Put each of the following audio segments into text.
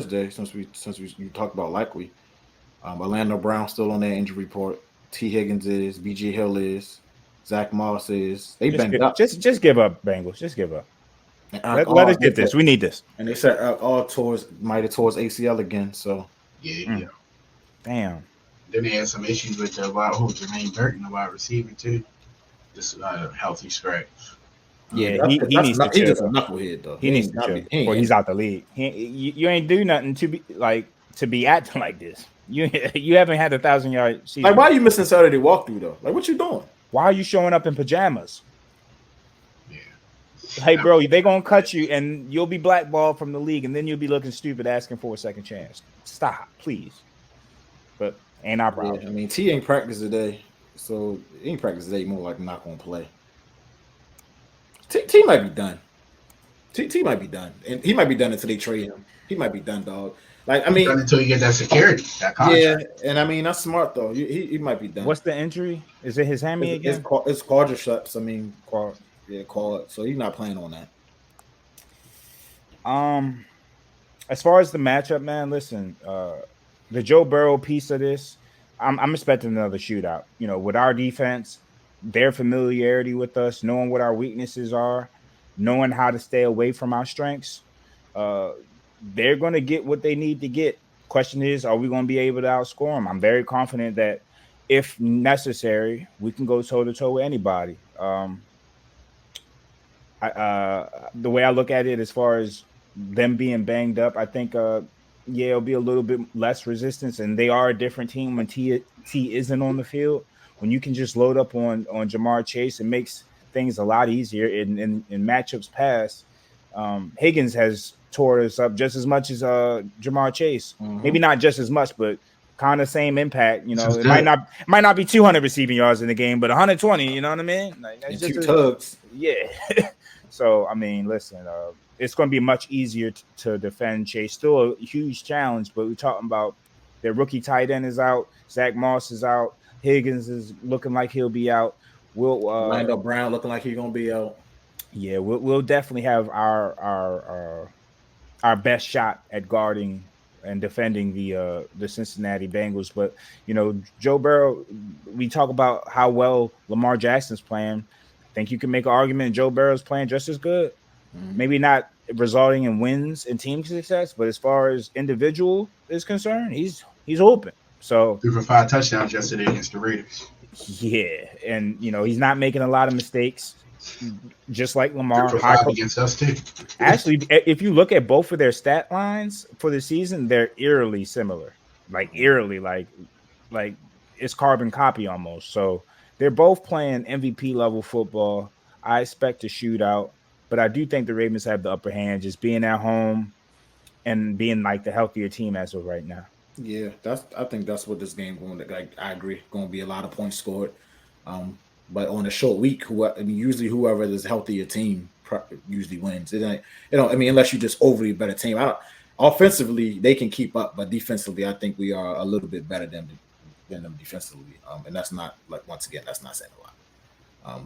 Thursday, since you talked about likely. Orlando Brown still on their injury report. T. Higgins is. B.J. Hill is. Zach Moss is. They banged up. Just give up, Bengals. Just give up. And Let us get this. We need this. And they said all might have towards ACL again. So yeah. Damn. Then they had some issues with Jermaine Burton, the wide receiver too. Just a healthy scratch. Yeah, he needs to chill. He's just a knucklehead though. He needs to chill. Or he's out the league. You ain't do nothing to be acting like this. You haven't had 1,000-yard season. Like, why are you missing Saturday walkthrough though? Like, what you doing? Why are you showing up in pajamas? Yeah. Hey, bro, they gonna cut you and you'll be blackballed from the league, and then you'll be looking stupid asking for a second chance. Stop, please. But ain't our problem. Yeah, I mean, T ain't practice today, so he ain't practice today. More like not gonna play. T might be done. T might be done, and he might be done until they trade him. He might be done, dog. Like, I mean, until you get that security, that contract. Yeah, and I mean that's smart though. He might be done. What's the injury? Is it his hammy again? It's quadriceps. I mean, quad. So he's not playing on that. As far as the matchup, man, listen. The Joe Burrow piece of this, I'm expecting another shootout. You know, with our defense, their familiarity with us, knowing what our weaknesses are, knowing how to stay away from our strengths. They're going to get what they need to get. Question is, are we going to be able to outscore them? I'm very confident that if necessary, we can go toe-to-toe with anybody. The way I look at it as far as them being banged up, I think, it'll be a little bit less resistance, and they are a different team when T isn't on the field. When you can just load up on Jamar Chase, it makes things a lot easier. In matchups past, Higgins has tore us up just as much as Jamar Chase. Mm-hmm. Maybe not just as much, but kind of same impact. You know, it might not be 200 receiving yards in the game, but 120. You know what I mean? Like, that's just 2 tugs. Yeah. So I mean, listen, it's going to be much easier to defend Chase. Still a huge challenge, but we're talking about their rookie tight end is out. Zach Moss is out. Higgins is looking like he'll be out. Orlando Brown looking like he's going to be out. Yeah, we'll definitely have our best shot at guarding and defending the Cincinnati Bengals. But, you know, Joe Burrow, we talk about how well Lamar Jackson's playing. I think you can make an argument Joe Burrow's playing just as good. Mm-hmm. Maybe not resulting in wins and team success, but as far as individual is concerned, he's open. So 3 for 5 touchdowns yesterday against the Raiders. Yeah, and, you know, he's not making a lot of mistakes. Just like Lamar, 3 for 5 against us too. Actually, if you look at both of their stat lines for the season, they're eerily similar. Like it's carbon copy almost. So they're both playing MVP level football. I expect a shootout, but I do think the Ravens have the upper hand, just being at home and being like the healthier team as of right now. Yeah, I think that's what this game going to. Like, I agree, going to be a lot of points scored. But on a short week, usually whoever is healthier team usually wins. Unless you just overly better team. Offensively, they can keep up, but defensively, I think we are a little bit better than them defensively. And that's not, like, once again, that's not saying a lot.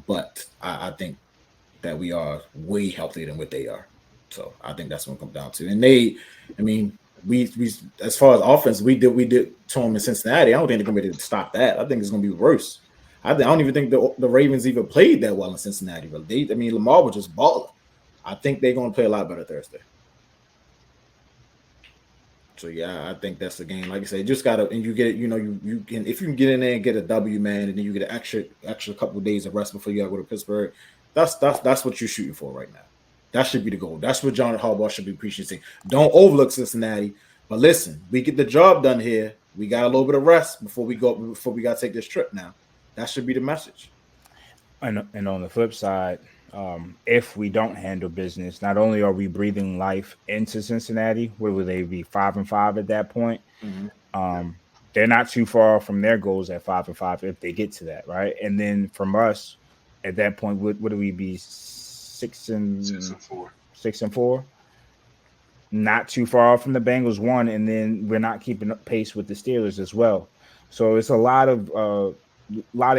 But I think that we are way healthier than what they are. So I think that's what it comes down to. And we as far as offense, we did to them in Cincinnati. I don't think they're gonna be able to stop that. I think it's gonna be worse. I don't even think the Ravens even played that well in Cincinnati. Really, Lamar was just balling. I think they're gonna play a lot better Thursday. So yeah, I think that's the game. Like I said, you just gotta, and you get it. You know, you can, if you can get in there and get a W, man, and then you get an extra couple of days of rest before you gotta go to Pittsburgh. That's what you're shooting for right now. That should be the goal. That's what John Harbaugh should be appreciating. Don't overlook Cincinnati. But listen, we get the job done here. We got a little bit of rest before we got to take this trip now. That should be the message. And on the flip side, if we don't handle business, not only are we breathing life into Cincinnati, where would they be 5-5 at that point? Mm-hmm. They're not too far from their goals at 5-5 if they get to that, right? And then from us at that point, what do we be? 6-4. 6-4. Not too far off from the Bengals 1, and then we're not keeping up pace with the Steelers as well. So it's a lot of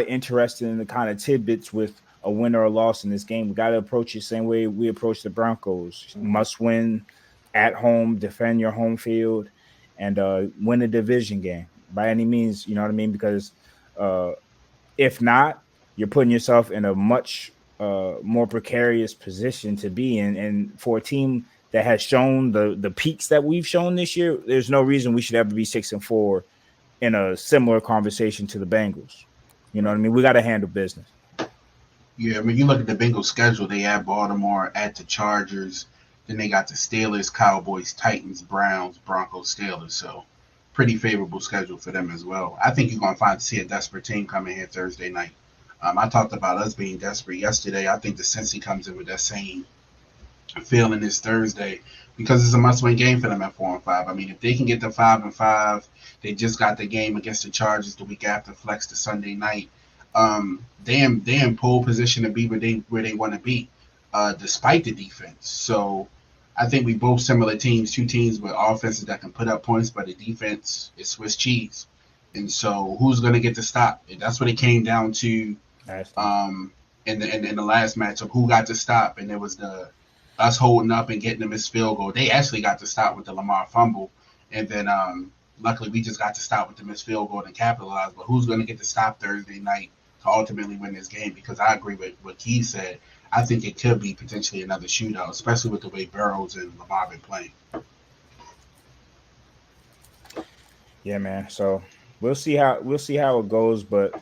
interesting in the kind of tidbits with a win or a loss in this game. We got to approach it the same way we approach the Broncos. Mm-hmm. Must win at home, defend your home field, and win a division game by any means. You know what I mean? Because if not, you're putting yourself in a much more precarious position to be in. And for a team that has shown the peaks that we've shown this year, there's no reason we should ever be 6-4 in a similar conversation to the Bengals. You know what I mean? We got to handle business. Yeah, I mean, you look at the Bengals schedule, they have Baltimore, at the Chargers, then they got the Steelers, Cowboys, Titans, Browns, Broncos, Steelers. So pretty favorable schedule for them as well. I think you're going to see a desperate team coming here Thursday night. I talked about us being desperate yesterday. I think the Cincy comes in with that same feeling this Thursday because it's a must-win game for them at 4-5. I mean, if they can get to 5-5, they just got the game against the Chargers the week after, flex to Sunday night. They in pole position to be where they want to be, despite the defense. So I think we both similar teams, two teams with offenses that can put up points, but the defense is Swiss cheese. And so who's going to get the stop? And that's what it came down to in the last matchup, who got the stop. And it was us holding up and getting the missed field goal. They actually got to stop with the Lamar fumble. And then luckily we just got to stop with the missed field goal and capitalize. But who's going to get the stop Thursday night to ultimately win this game? Because I agree with what Keith said. I think it could be potentially another shootout, especially with the way Burrows and Lamar been playing. Yeah, man. So we'll see how it goes, but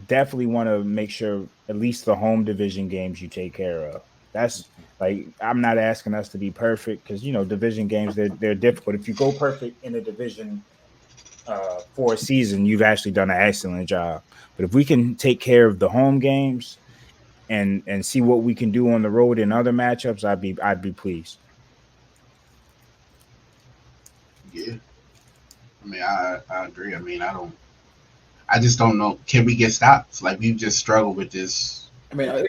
definitely want to make sure at least the home division games you take care of. That's like, I'm not asking us to be perfect because division games they're difficult. If you go perfect in a division for a season, you've actually done an excellent job. But if we can take care of the home games and see what we can do on the road in other matchups, I'd be pleased. Yeah. I mean, I agree. I mean, I just don't know. Can we get stops? Like, we've just struggled with this. I mean,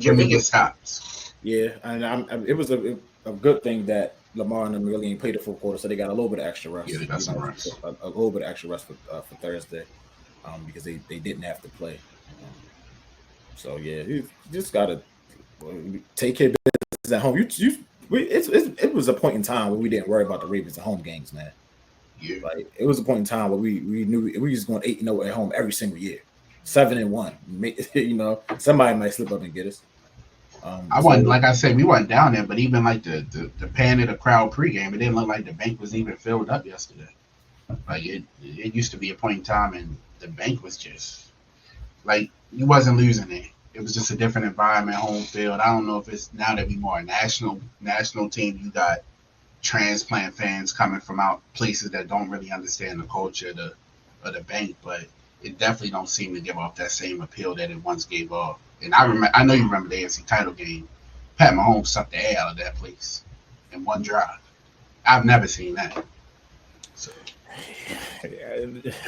can we get stops? Yeah, and it was a good thing that Lamar and them really ain't played the full quarter, so they got a little bit of extra rest. Yeah, they got some rest. A little bit of extra rest for Thursday, because they didn't have to play. So yeah, you just gotta take care of business at home. It was a point in time where we didn't worry about the Ravens at home games, man. Yeah. Like, it was a point in time where we knew we was going 8-0 at home every single year, 7-1. Somebody might slip up and get us. Like I said, we weren't down there, but even like the pan of the crowd pregame, it didn't look like the bank was even filled up yesterday. Like it used to be a point in time, and the bank was just like, you wasn't losing it. It was just a different environment, home field. I don't know if it's now that we more a national team. You got transplant fans coming from out places that don't really understand the culture of the bank, but it definitely don't seem to give off that same appeal that it once gave off. And I know you remember the AFC title game. Pat Mahomes sucked the air out of that place in one drive. I've never seen that. So.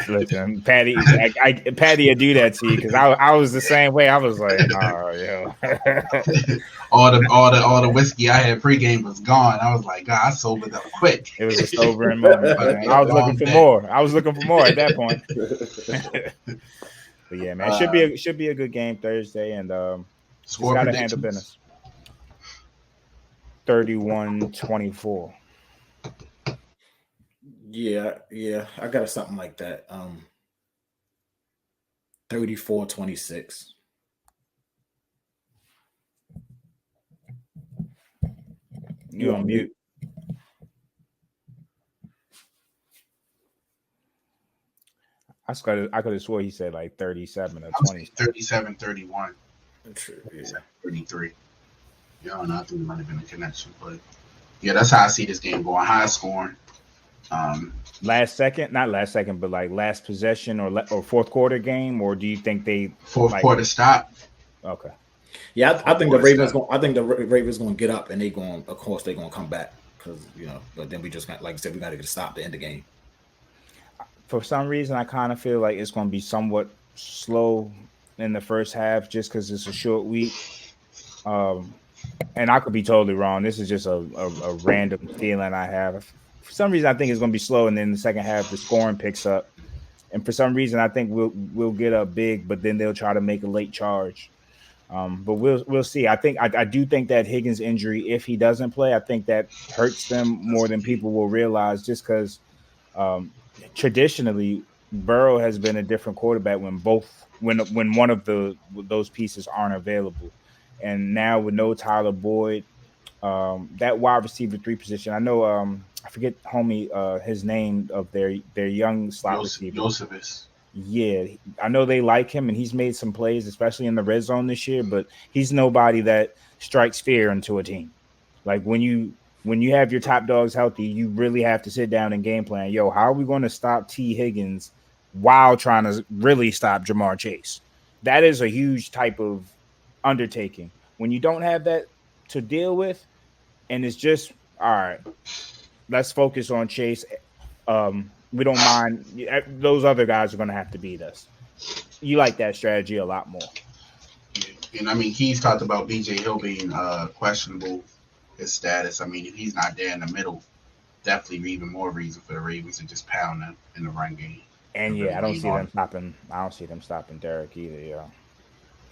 Listen, Patty would do that to you because I was the same way. I was like, oh, yo. all the whiskey I had pregame was gone. I was like, God, I sobered up quick. It was a sobering moment. I was looking for more. I was looking for more at that point. But yeah, man, it should be a good game Thursday, and just gotta handle business. 31-24. Yeah, I got something like that. 34-26. You on mute. I could have swore he said like 37 or 20. 37-31. True. 33. Yeah, I don't know. I think it might have been a connection, but yeah, that's how I see this game going. High scoring. Not last second, but like last possession or fourth quarter game, or do you think they fourth quarter stop? Okay. Yeah, I think the Ravens going to get up, and of course they're going to come back because but then we just got, like I said, we got to get a stop to end the game. For some reason, I kind of feel like it's going to be somewhat slow in the first half, just because it's a short week. And I could be totally wrong. This is just a random feeling I have. For some reason, I think it's going to be slow, and then in the second half, the scoring picks up. And for some reason, I think we'll get up big, but then they'll try to make a late charge. But we'll see. I do think that Higgins injury, if he doesn't play, I think that hurts them more than people will realize. Just because traditionally Burrow has been a different quarterback when one of those pieces aren't available, and now with no Tyler Boyd, that wide receiver 3 position. I know I forget his name of their young slot receiver. Josephus. Yeah, I know they like him, and he's made some plays, especially in the red zone this year. But he's nobody that strikes fear into a team. Like when you have your top dogs healthy, you really have to sit down and game plan. Yo, how are we going to stop T. Higgins while trying to really stop Jamar Chase? That is a huge type of undertaking. When you don't have that to deal with, and it's just all right, let's focus on Chase. We don't mind. Those other guys are going to have to beat us. You like that strategy a lot more. Yeah. And I mean, he's talked about BJ Hill being questionable, his status. I mean, if he's not there in the middle, definitely even more reason for the Ravens to just pound them in the run game. And yeah, I don't see them stopping Derek either. Yeah.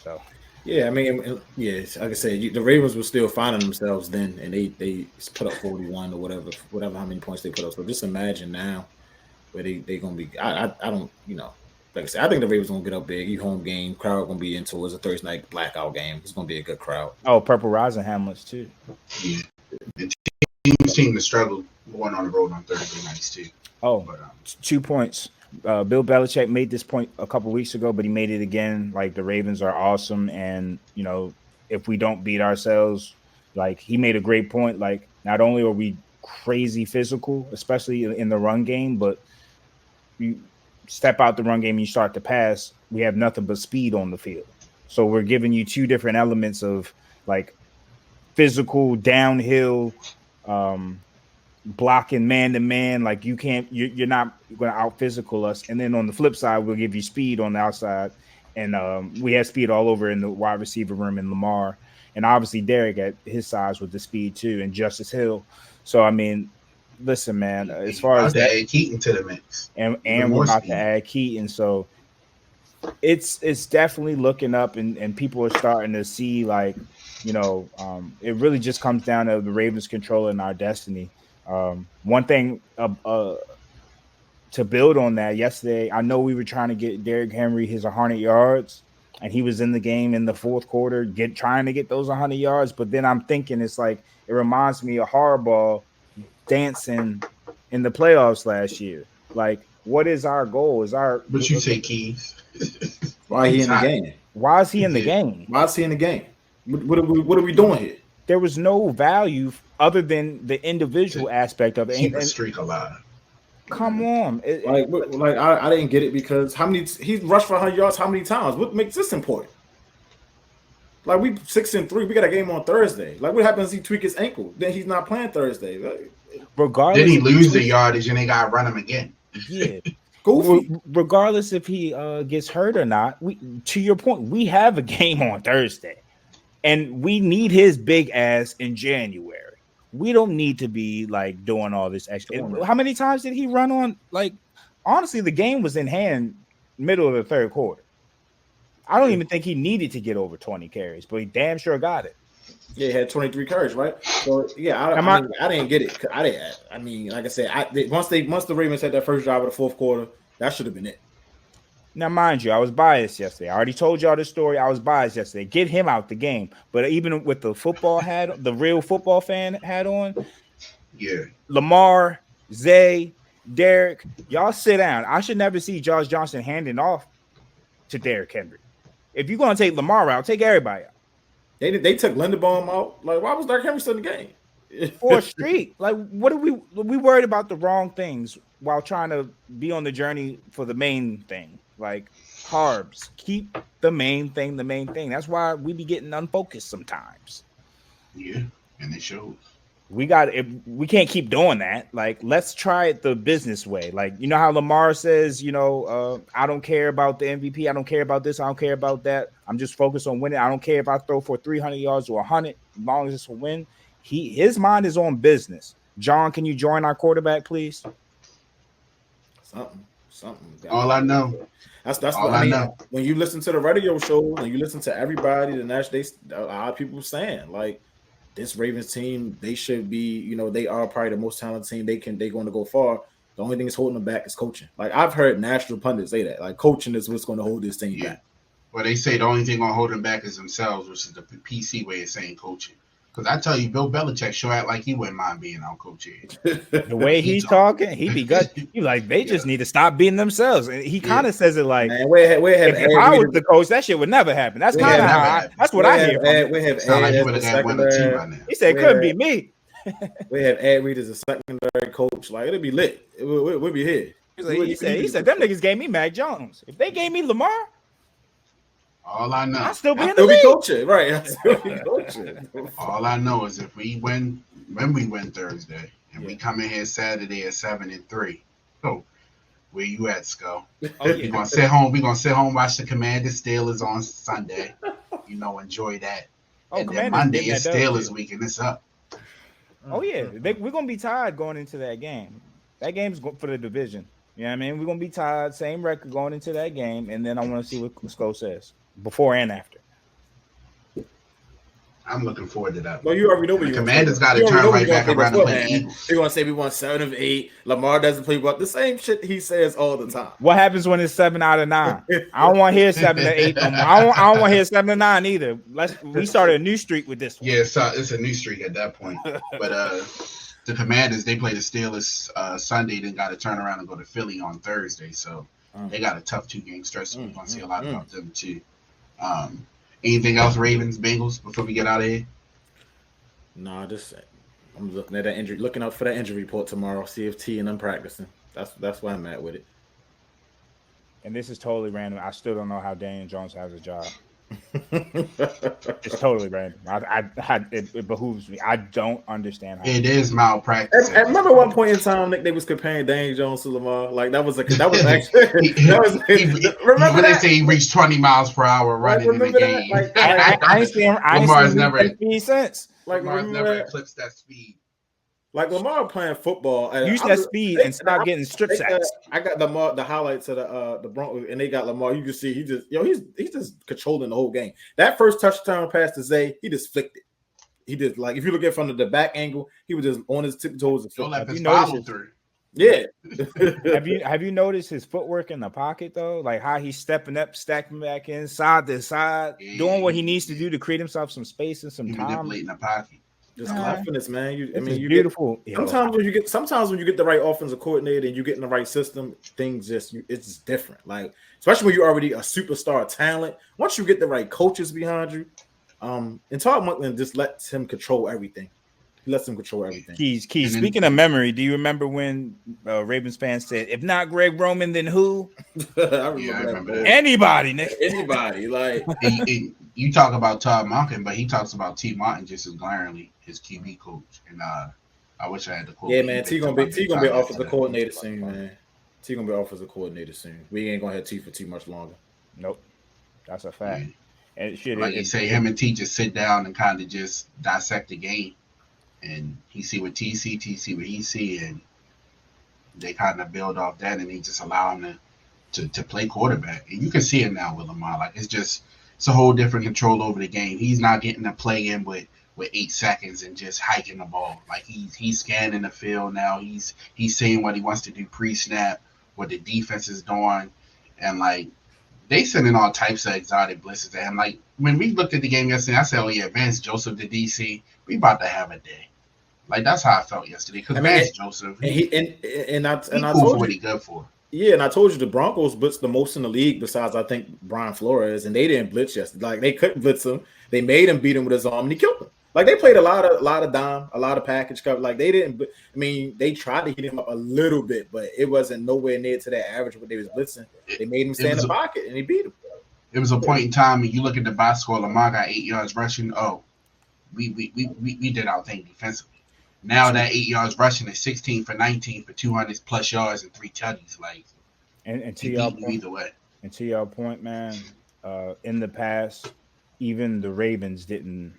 So. Yeah, I mean, yeah, like I said, the Ravens were still finding themselves then, and they put up 41 or whatever how many points they put up. So just imagine now where they gonna be. I don't, like I said, I think the Ravens gonna get up big. Home game, crowd gonna be into it. It's a Thursday night blackout game. It's gonna be a good crowd. Oh, Purple Rising Hamlets too. Yeah, the teams seem to struggle going on the road on Thursday nights too. Oh, but 2 points. Bill Belichick made this point a couple weeks ago, but he made it again. Like, the Ravens are awesome, and if we don't beat ourselves, like, he made a great point. Like, not only are we crazy physical, especially in the run game, but you step out the run game and you start to pass, we have nothing but speed on the field. So we're giving you 2 different elements of like physical downhill, blocking man to man. Like, you're not going to out physical us. And then on the flip side, we'll give you speed on the outside. And we have speed all over in the wide receiver room in Lamar. And obviously Derek at his size with the speed too, and Justice Hill. So, I mean, listen, man, as far as that, add Keaton to the mix. And we're about to add Keaton. So it's definitely looking up, and people are starting to see, like, it really just comes down to the Ravens controlling our destiny. One thing to build on that, yesterday, I know we were trying to get Derrick Henry his 100 yards, and he was in the game in the fourth quarter trying to get those 100 yards. But then I'm thinking, it's like, it reminds me of Harbaugh dancing in the playoffs last year. Like, what is our goal? But you say Keys. Why he in the game? Why is he in the game? Why is he in the game? What are we doing here? There was no value other than the individual aspect of it. Keep a streak alive. Come on. I didn't get it, because he rushed for 100 yards how many times? What makes this important? Like, we 6-3. We got a game on Thursday. Like, what happens if he tweak his ankle? Then he's not playing Thursday. Regardless, then he lose the yardage and they got to run him again. Yeah. Goofy. Regardless if he gets hurt or not, to your point, we have a game on Thursday, and we need his big ass in January. We don't need to be like doing all this extra. How many times did he run on? Like, honestly, the game was in hand middle of the third quarter. I don't even think he needed to get over 20 carries, but he damn sure got it. Yeah, he had 23 carries, right? So yeah, I didn't get it. I mean, like I said, once the Ravens had that first drive of the fourth quarter, that should have been it. Now, mind you, I was biased yesterday. I already told y'all this story. I was biased yesterday. Get him out the game. But even with the football hat, the real football fan hat on, yeah, Lamar, Zay, Derek, y'all sit down. I should never see Josh Johnson handing off to Derrick Henry. If you're going to take Lamar out, take everybody out. They took Linderbaum out. Like, why was Derrick Henry still in the game? For a streak. Like, what are we worried about the wrong things while trying to be on the journey for the main thing? Like, carbs. Keep the main thing the main thing. That's why we be getting unfocused sometimes. Yeah, and it shows. We can't keep doing that. Like, let's try it the business way. Like, you know how Lamar says, I don't care about the MVP. I don't care about this. I don't care about that. I'm just focused on winning. I don't care if I throw for 300 yards or 100, as long as it's a win. His mind is on business. John, can you join our quarterback, please? Something. All I know. That's all what I mean. know. When you listen to the radio shows and you listen to everybody, a lot of people saying like this Ravens team, they should be, you know, they are probably the most talented team. They're going to go far. The only thing that's holding them back is coaching. Like I've heard national pundits say that, like coaching is what's going to hold this team back. Well, they say the only thing going to hold them back is themselves, which is the PC way of saying coaching. Because I tell you, Bill Belichick sure act like he wouldn't mind being our coach here. The way he's talking, he be good. He like they just need to stop being themselves. And he kind of says it like, man, if I was the coach, that shit would never happen. That's kind of how. That's what I hear. Sound like he would have got one team by now. He said it couldn't be me. We have Ed Reed as a secondary coach. Like it'll be lit. We'll be here. He said them niggas gave me Mac Jones. If they gave me Lamar, all I know, I'll still be in the league. Coaching, right? I'll still be coaching. All I know is if we win, when we win Thursday, and we come in here Saturday at 7-3. Oh, where you at, Skull? We're gonna sit home. We're gonna sit home, watch the Commanders Steelers on Sunday. You know, enjoy that. And then Monday is Steelers week, and it's up. Oh yeah, we're gonna be tired going into that game. That game's for the division. You know what I mean? We're gonna be tired, same record going into that game, and then I want to see what Skull says before and after. I'm looking forward to that. Well, you already know the Commanders got to turn right back around and play the Eagles. They're gonna say we won 7 of 8. Lamar doesn't play well. The same shit he says all the time. What happens when it's 7 out of 9? I don't want to hear 7 to 8 no more. I don't want to hear 7 to 9 either. We started a new streak with this one. Yeah, it's a new streak at that point. But the Commanders, they play the Steelers Sunday, then got to turn around and go to Philly on Thursday. So they got a tough 2-game stretch. So we're gonna see a lot about them too. Anything else, Ravens, Bengals, before we get out of here? Nah, I'm looking at that injury, looking out for that injury report tomorrow. See if T and I'm practicing. That's where I'm at with it. And this is totally random. I still don't know how Daniel Jones has a job. It's totally random. It behooves me. I don't understand how it is malpractice. I remember one point in time, Nick, they was comparing Daniel Jones to Lamar. Like that was actually remember when they say he reached 20 miles per hour running in the game. Like, I ain't seen Lamar's never 15 cents. Lamar's never eclipsed that speed. Like Lamar playing football, use that speed and stop getting strip sacks. I got the highlights of the Broncos, and they got Lamar. You can see he's just controlling the whole game. That first touchdown pass to Zay, he just flicked it. He just like if you look at from the back angle, he was just on his tiptoes. Don't let this follow through. Yeah. Have you noticed his footwork in the pocket though? Like how he's stepping up, stacking back in side to side, doing what he needs to do to create himself some space and some time. In the pocket. Just confidence, man. You beautiful. Sometimes when you get the right offensive coordinator and you get in the right system, things it's just different. Like especially when you're already a superstar talent. Once you get the right coaches behind you, and Todd Monken just lets him control everything. He lets him control everything. Keys. Speaking of memory, do you remember when Ravens fans said, "If not Greg Roman, then who?" I remember that. Anybody, Nick. Anybody. Like you talk about Todd Monken, but he talks about T. Martin just as glaringly, his QB coach. And I wish I had the quote. Yeah, man. T gonna be offensive coordinator soon, man. T gonna be offensive coordinator soon. We ain't gonna have T for too much longer. Nope, that's a fact. Yeah. And shit, like you say, him and T just sit down and kind of just dissect the game. And he see what T see what he see, and they kind of build off that, and he just allow him to play quarterback. And you can see it now with Lamar. Like it's a whole different control over the game. He's not getting to play in with 8 seconds and just hiking the ball. Like he's scanning the field now. He's seeing what he wants to do pre-snap, what the defense is doing, and like they sending all types of exotic blitzes at him. Like when we looked at the game yesterday, I said, "Oh yeah, Vance Joseph to DC, we about to have a day." Like that's how I felt yesterday because Vance Joseph, and I told you what he good for. Yeah, and I told you the Broncos blitzed the most in the league besides I think Brian Flores, and they didn't blitz yesterday. Like they couldn't blitz him. They made him beat him with his arm, and he killed him. Like they played a lot of dime, a lot of package cover. Like they didn't. I mean, they tried to hit him up a little bit, but it wasn't nowhere near to that average what they was blitzing. They made him stay in the pocket, and he beat him. It was a point in time when you look at the box score. Lamar got 8 yards rushing. Oh, we did our thing defensively. Now that 8 yards rushing is 16 for 19 for 200 plus yards and 3 tutties. Like, and to your point, either way. And to your point, man, in the past, even the Ravens didn't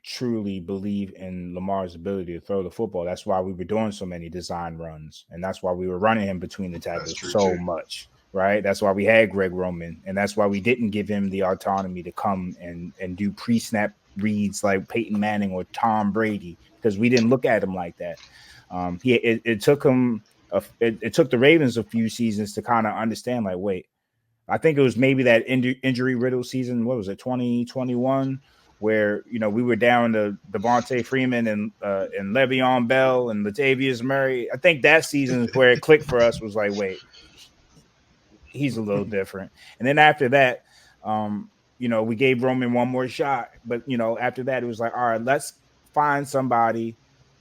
truly believe in Lamar's ability to throw the football. That's why we were doing so many design runs, and that's why we were running him between the tackles so much, right? That's why we had Greg Roman, and that's why we didn't give him the autonomy to come and do pre-snap reads like Peyton Manning or Tom Brady, because we didn't look at him like that. It took him. It took the Ravens a few seasons to kind of understand, like, wait, I think it was maybe that injury riddle season. What was it, 2021, where we were down to Devontae Freeman and Le'Veon Bell and Latavius Murray. I think that season is where it clicked for us. Was like, wait, he's a little different. And then after that, we gave Roman one more shot. But after that, it was like, all right, let's find somebody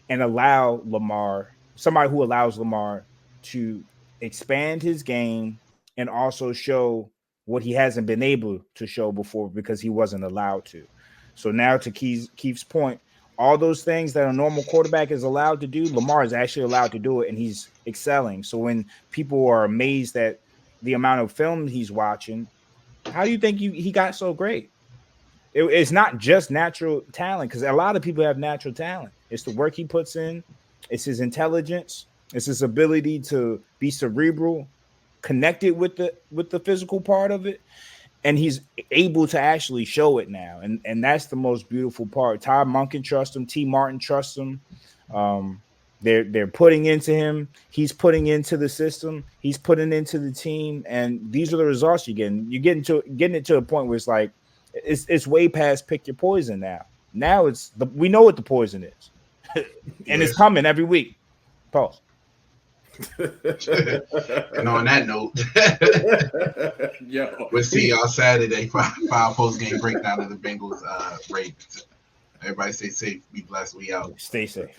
and allow Lamar. Somebody who allows Lamar to expand his game and also show what he hasn't been able to show before because he wasn't allowed to. So now, to Keith's point, all those things that a normal quarterback is allowed to do, Lamar is actually allowed to do it, and he's excelling. So when people are amazed at the amount of film he's watching, how do you think he got so great? It's not just natural talent, because a lot of people have natural talent. It's the work he puts in. It's his intelligence. It's his ability to be cerebral, connected with the physical part of it, and he's able to actually show it now. And that's the most beautiful part. Todd Monken trusts him. T. Martin trusts him. They're putting into him. He's putting into the system. He's putting into the team. And these are the results you're getting. You're getting it to a point where it's like it's way past pick your poison now. Now we know what the poison is. And it's coming every week. Pause. And on that note, we'll see y'all Saturday for our post-game breakdown of the Bengals Ravens. Everybody stay safe, be blessed, we out. Stay safe.